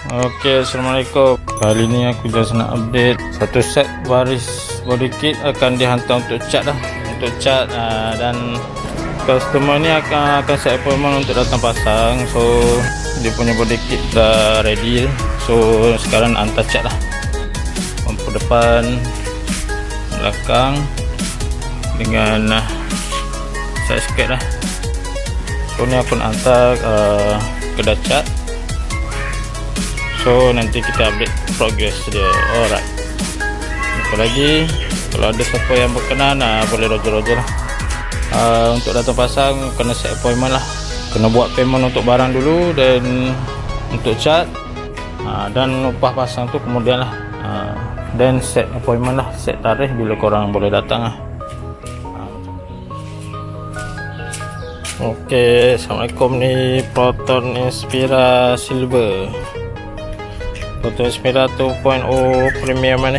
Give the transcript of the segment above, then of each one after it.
Oke, assalamualaikum. Kali ni aku just nak update satu set Varis Bodykit akan dihantar untuk cat dah. Untuk cat dan customer ni akan set appointment untuk datang pasang. So dia punya Bodykit dah ready. So sekarang nak hantar cat lah. Lampu depan, belakang dengan set sikit lah. So ni aku nak hantar kedai cat. So nanti kita update progress dia. Alright. Apa lagi? Kalau ada siapa yang berkenan, boleh roger-roger lah. Untuk datang pasang kena set appointment lah. Kena buat payment untuk barang dulu dan untuk cat. Dan upah pasang tu kemudian lah. Dan set appointment lah, set tarikh bila korang boleh datang lah. Okey, assalamualaikum. Ni Proton Inspira Silver. Proton Inspira 2.0 premium ni.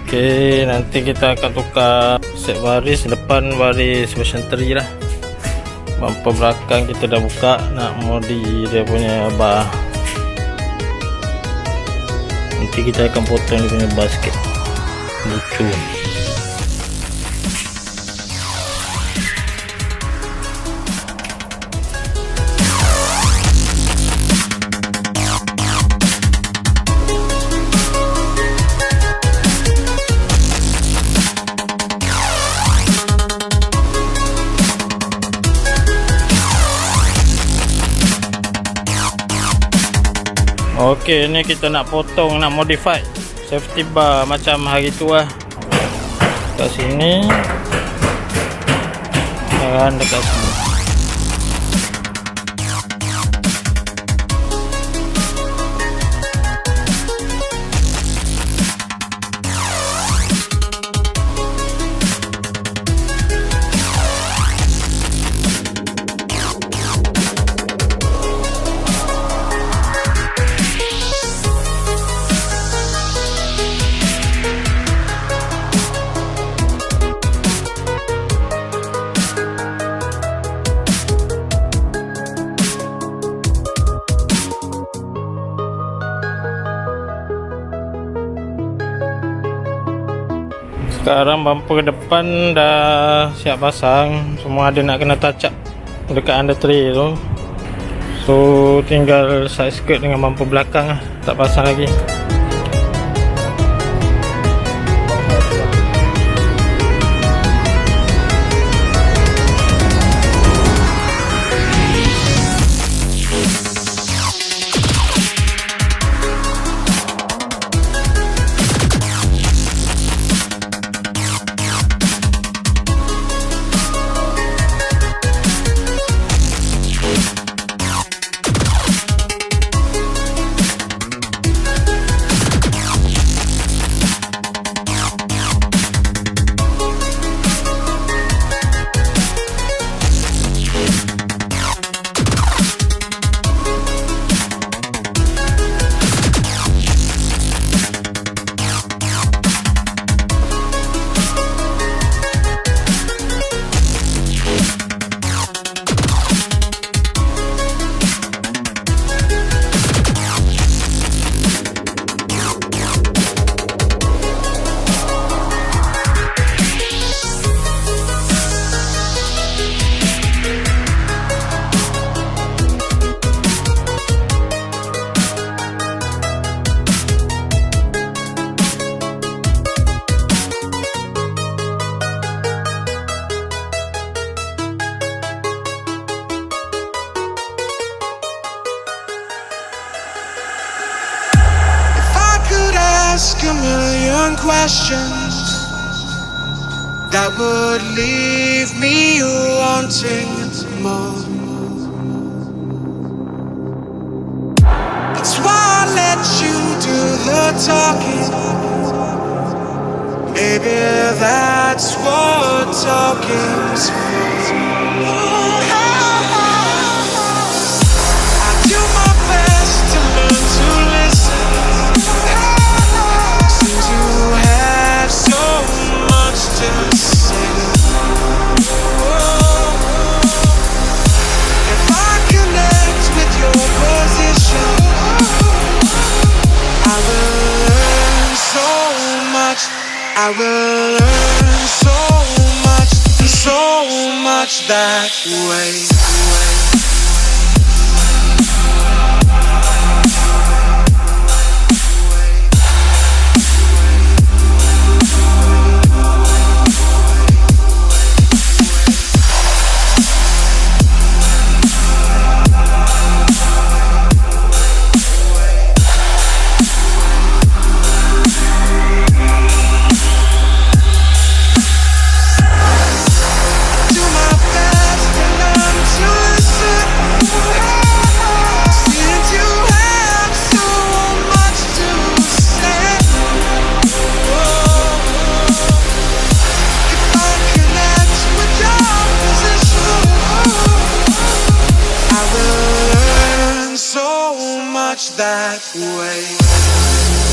Okey, nanti kita akan tukar set baris depan, baris version 3 lah. Bumper belakang kita dah buka, nak modi dia punya bar. Nanti kita akan potong dia punya bar sikit. Lucu. Okey, ni kita nak potong, nak modify safety bar macam hari tu lah. Dekat sini dan dekat sini. Sekarang bumper depan dah siap pasang. Semua ada nak kena touch up dekat under tray tu. So tinggal side skirt dengan bumper belakang lah, tak pasang lagi. Ask a million questions that would leave me wanting more. That's why I let you do the talking. Maybe that's what talking's for. I do my best to learn to listen. So much to say. If I connect with your position, I will learn so much that way. That way.